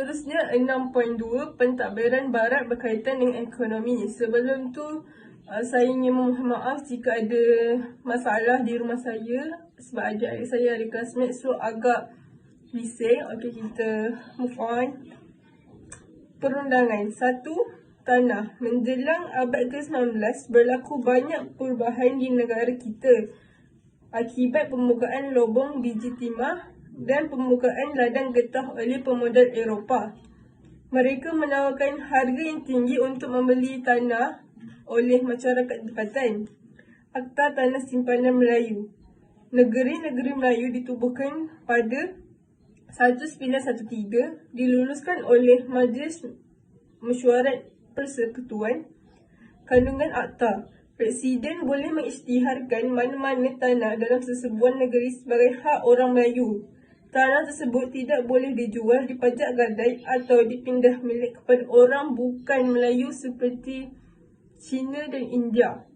Seterusnya 6.2 pentadbiran barat berkaitan dengan ekonomi. Sebelum tu saya ingin memohon maaf jika ada masalah di rumah saya sebab adik-adik saya ada classmate, so agak bising. Okey, kita move on. Perundangan 1. Tanah. Menjelang abad ke-19 berlaku banyak perubahan di negara kita akibat pembukaan lubang biji timah dan pembukaan ladang getah oleh pemodal Eropah. Mereka menawarkan harga yang tinggi untuk membeli tanah oleh masyarakat tempatan. Akta Tanah Simpanan Melayu. Negeri-negeri Melayu ditubuhkan pada 1913, diluluskan oleh Majlis Mesyuarat Persekutuan. Kandungan akta. Presiden boleh mengisytiharkan mana-mana tanah dalam sesebuah negeri sebagai hak orang Melayu. Tanah tersebut tidak boleh dijual, dipajak gadai atau dipindah milik kepada orang bukan Melayu seperti China dan India.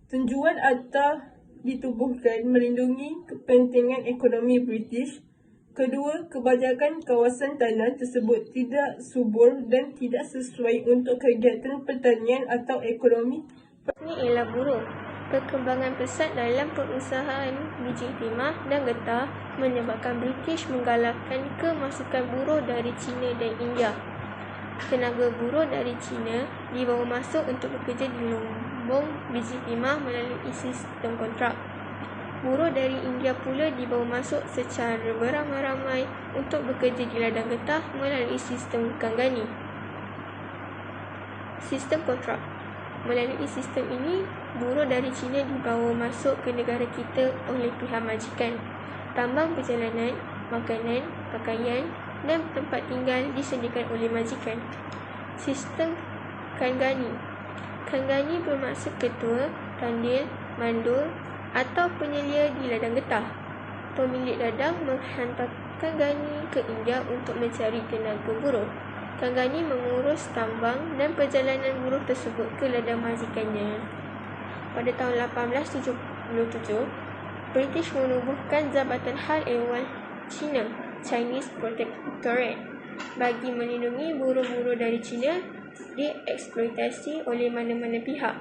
Tujuan akta ditubuhkan melindungi kepentingan ekonomi British. Kedua, kebajakan kawasan tanah tersebut tidak subur dan tidak sesuai untuk kegiatan pertanian atau ekonomi. Ini ialah buruh. Perkembangan pesat dalam perusahaan biji timah dan getah menyebabkan British menggalakkan kemasukan buruh dari China dan India. Tenaga buruh dari China dibawa masuk untuk bekerja di lumbung biji timah melalui sistem kontrak. Buruh dari India pula dibawa masuk secara beramai-ramai untuk bekerja di ladang getah melalui sistem kanggani. Sistem kontrak. Melalui sistem ini, buruh dari China dibawa masuk ke negara kita oleh pihak majikan. Tambang perjalanan, makanan, pakaian dan tempat tinggal disediakan oleh majikan. Sistem kanggani. Kanggani bermaksud ketua, tandil, mandul atau penyelia di ladang getah. Pemilik ladang menghantar kanggani ke India untuk mencari tenaga buruh. Kanggani mengurus tambang dan perjalanan buruh tersebut ke ladang majikannya. Pada tahun 1877, British menubuhkan Jabatan Hal Ehwal China, Chinese Protectorate, bagi melindungi buruh-buruh dari China dieksploitasi oleh mana-mana pihak.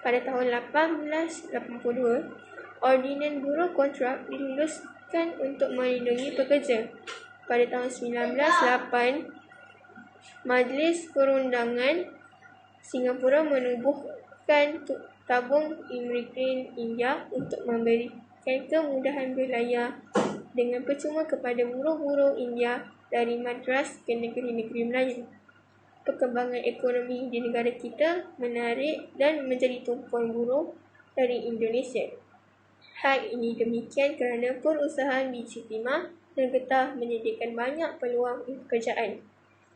Pada tahun 1882, Ordinan Buruh Kontrak diluluskan untuk melindungi pekerja. Pada tahun 1908, Majlis Perundangan Singapura menubuhkan tabung imigran India untuk memberikan kemudahan berlayar dengan percuma kepada buruh-buruh India dari Madras ke negeri-negeri Melayu. Perkembangan ekonomi di negara kita menarik dan menjadi tumpuan buruh dari Indonesia. Hal ini demikian kerana perusahaan biji timah dan getah menyediakan banyak peluang pekerjaan.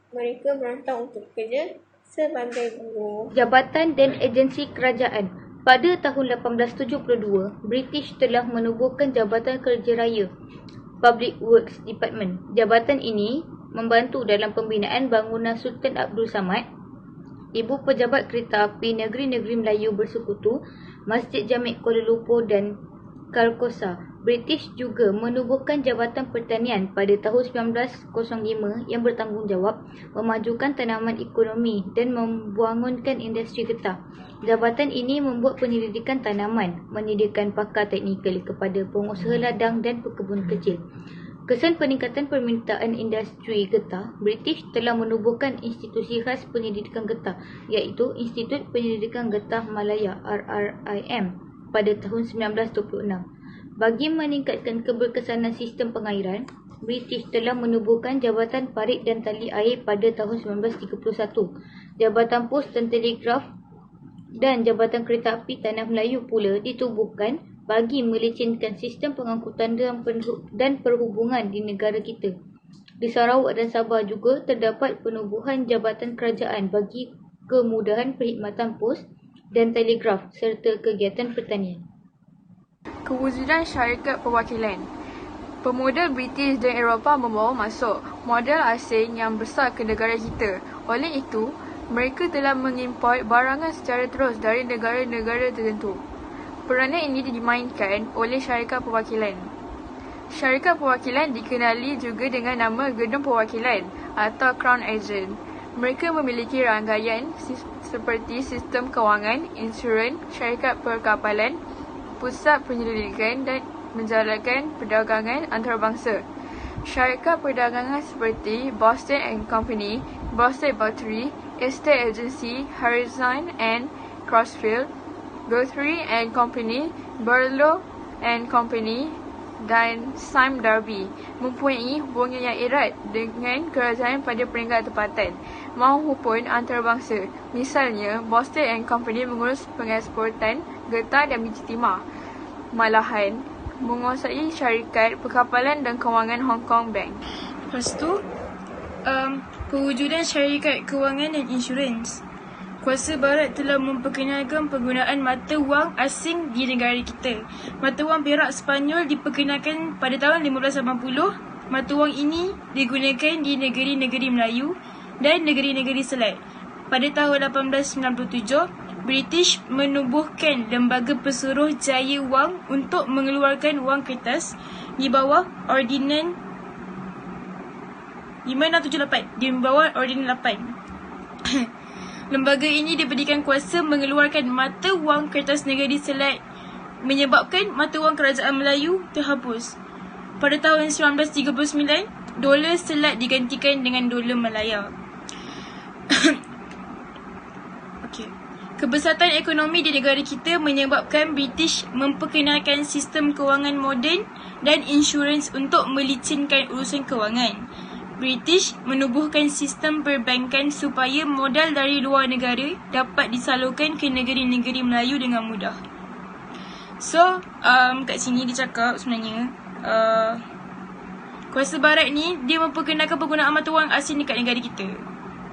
Mereka merantau untuk bekerja sebagai buruh. Jabatan dan agensi kerajaan. Pada tahun 1872, British telah menubuhkan Jabatan Kerja Raya, Public Works Department. Jabatan ini membantu dalam pembinaan bangunan Sultan Abdul Samad, Ibu Pejabat Kereta Api Negeri-Negeri Melayu Bersekutu, Masjid Jami' Kuala Lumpur dan Kalkosa. British juga menubuhkan Jabatan Pertanian pada tahun 1905 yang bertanggungjawab memajukan tanaman ekonomi dan membangunkan industri getah. Jabatan ini membuat penyelidikan tanaman, menyediakan pakar teknikal kepada pengusaha ladang dan pekebun kecil. Kesan peningkatan permintaan industri getah, British telah menubuhkan institusi khas penyelidikan getah iaitu Institut Penyelidikan Getah Malaya RRIM pada tahun 1926. Bagi meningkatkan keberkesanan sistem pengairan, British telah menubuhkan Jabatan Parit dan Tali Air pada tahun 1931. Jabatan Pos dan Telegraf dan Jabatan Kereta Api Tanah Melayu pula ditubuhkan bagi melicinkan sistem pengangkutan dan perhubungan di negara kita. Di Sarawak dan Sabah juga terdapat penubuhan jabatan kerajaan bagi kemudahan perkhidmatan pos dan telegraf serta kegiatan pertanian. Kewujudan syarikat perwakilan. Pemodal British dan Eropah membawa masuk modal asing yang besar ke negara kita. Oleh itu, mereka telah mengimport barangan secara terus dari negara-negara tertentu. Peranan ini dimainkan oleh syarikat perwakilan. Syarikat perwakilan dikenali juga dengan nama Gedung Perwakilan atau Crown Agent. Mereka memiliki rangkaian seperti sistem kewangan, insurans, syarikat perkapalan, pusat penyelidikan dan menjalankan perdagangan antarabangsa. Syarikat perdagangan seperti Boston and Company, Boston Battery, Estate Agency, Horizon and Crossfield, Guthrie and Company, Barlow and Company dan Sime Darby mempunyai hubungan yang erat dengan kerajaan pada peringkat tempatan maupun antarabangsa. Misalnya, Boston and Company mengurus pengeksportan getah dan biji timah. Malahan, menguasai syarikat perkapalan dan kewangan Hong Kong Bank. Lepas tu, pewujudan syarikat kewangan dan insurans. Kuasa Barat telah memperkenalkan penggunaan mata wang asing di negara kita. Mata wang perak Sepanyol diperkenalkan pada tahun 1580. Mata wang ini digunakan di negeri-negeri Melayu dan negeri-negeri Selat. Pada tahun 1897, British menubuhkan Lembaga Pesuruh Jaya Wang untuk mengeluarkan wang kertas di bawah Ordinan 5678. Di bawah Ordinan 8. Lembaga ini diberikan kuasa mengeluarkan mata wang kertas negeri Selat menyebabkan mata wang kerajaan Melayu terhapus. Pada tahun 1939, dolar Selat digantikan dengan dolar Malaya. Okey. Kebesarkan ekonomi di negara kita menyebabkan British memperkenalkan sistem kewangan moden dan insurans untuk melicinkan urusan kewangan. British menubuhkan sistem perbankan supaya modal dari luar negara dapat disalurkan ke negeri-negeri Melayu dengan mudah. So, kat sini dia cakap sebenarnya Kuasa Barat ni dia memperkenalkan penggunaan mata wang asing dekat negara kita.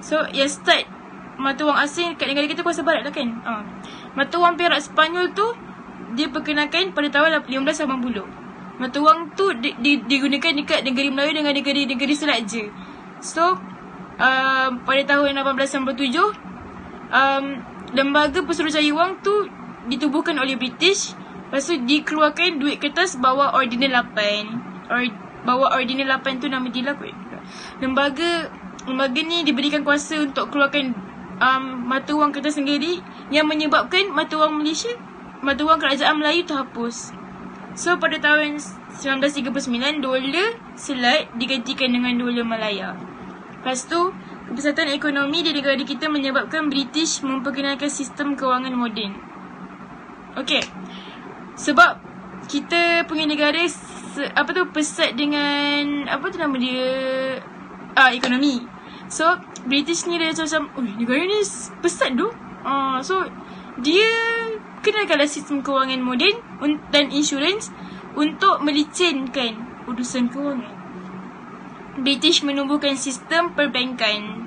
So, yang start mata wang asing dekat negara kita Kuasa Barat lah kan. Mata wang perak Sepanyol tu dia perkenalkan pada tahun 1580. Mata wang tu digunakan dekat negeri Melayu dengan negeri-negeri Selat je. So, pada tahun 1897, Lembaga Pesuruh Jaya Wang tu ditubuhkan oleh British. Lepas tu dikeluarkan duit kertas bawah Ordinan 8. Bawah Ordinan 8 tu nama dia lah kot. Lembaga ni diberikan kuasa untuk keluarkan mata wang kertas sendiri yang menyebabkan mata wang Malaysia, mata wang kerajaan Melayu terhapus. So, pada tahun 1939, dolar Selat digantikan dengan dolar Malaya. Lepas tu, kebesarkan ekonomi di negara kita menyebabkan British memperkenalkan sistem kewangan moden. Okey. Sebab kita punya negara pesat dengan ekonomi. So, British ni dia macam negara ni pesat tu. So, dia kenalkanlah sistem kewangan moden dan insurans untuk melicinkan urusan kewangan. British menubuhkan sistem perbankan.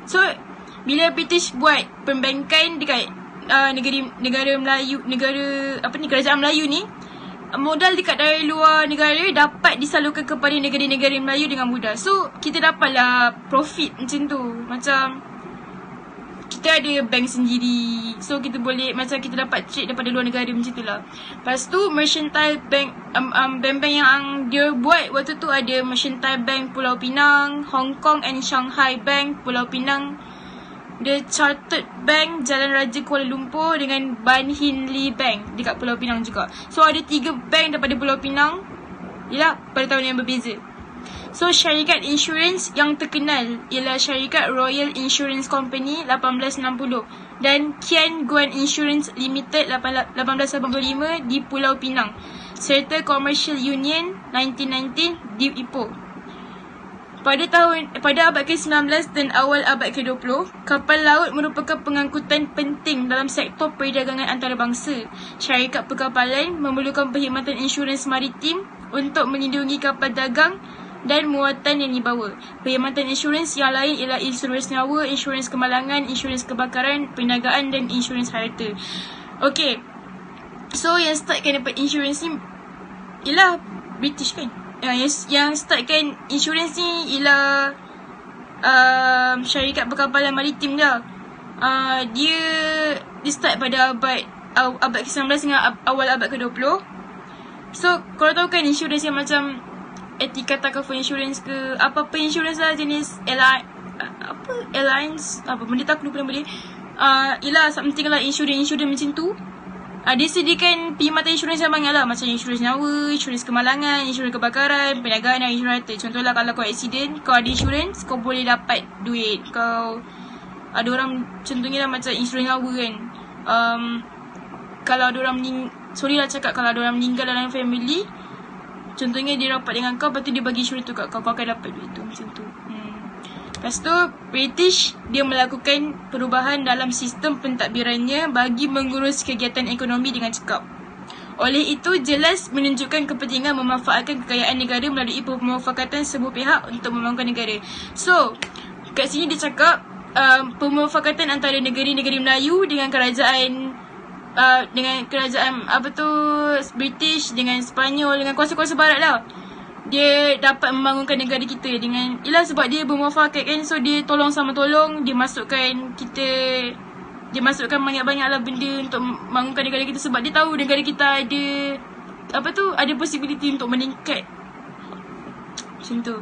So, bila British buat perbankan dekat negara Melayu, kerajaan Melayu ni, modal dekat dari luar negara dapat disalurkan kepada negara-negara Melayu dengan mudah. So, kita dapatlah profit macam tu. Macam kita ada bank sendiri. So, kita boleh kita dapat trade daripada luar negara macam tu lah. Lepas tu, mercantile bank, bank-bank yang dia buat waktu tu ada Mercantile Bank Pulau Pinang, Hong Kong and Shanghai Bank Pulau Pinang, The Chartered Bank Jalan Raja Kuala Lumpur dengan Ban Hin Lee Bank dekat Pulau Pinang juga. So, ada 3 bank daripada Pulau Pinang. Yalah, pada tahun yang berbeza. So, syarikat insurans yang terkenal ialah syarikat Royal Insurance Company 1860 dan Kian Guan Insurance Limited 1885 di Pulau Pinang serta Commercial Union 1919 di Ipoh. Pada abad ke-19 dan awal abad ke-20, kapal laut merupakan pengangkutan penting dalam sektor perdagangan antarabangsa. Syarikat perkapalan memerlukan perkhidmatan insurans maritim untuk melindungi kapal dagang dan muatan yang dibawa. Perkhidmatan insurans yang lain ialah insurans nyawa, insurans kemalangan, insurans kebakaran, perniagaan dan insurans harta. Okey. So, yang startkan dapat insurans ni ialah British kan? Yang startkan insurans ni ialah syarikat perkapalan maritim dah. Dia start pada abad ke-19 dengan awal abad ke-20. So, korang tahu kan insurans yang macam etika takaful insurance ke apa-apa insurance lah jenis airlines apa benda tak aku lupa nama dia. Ialah something lah insurance macam tu. Dia sediakan perkhidmatan insurans yang banyak lah. Macam insurans nyawa, insurans kemalangan, insurans kebakaran, perniagaan dan insurans harta. Contohlah kalau kau accident, kau ada insurans, kau boleh dapat duit. Kau ada orang, contohnya lah macam insurans nyawa kan. Kalau ada orang kalau ada orang meninggal dalam family, contohnya dia rapat dengan kau, lepas tu dia bagi insurans tu kat kau, kau akan dapat duit tu macam tu. Lepas tu, British dia melakukan perubahan dalam sistem pentadbirannya bagi mengurus kegiatan ekonomi dengan cekap. Oleh itu, jelas menunjukkan kepentingan memanfaatkan kekayaan negara melalui pemufakatan sebuah pihak untuk membangunkan negara. So, kat sini dia cakap pemufakatan antara negeri-negeri Melayu dengan kerajaan British dengan Sepanyol dengan kuasa-kuasa barat lah. Dia dapat membangunkan negara kita dengan sebab dia bermuafakat kan. So dia tolong sama tolong, dia masukkan banyak-banyak lah benda untuk membangunkan negara kita sebab dia tahu negara kita ada ada possibility untuk meningkat. Macam tu.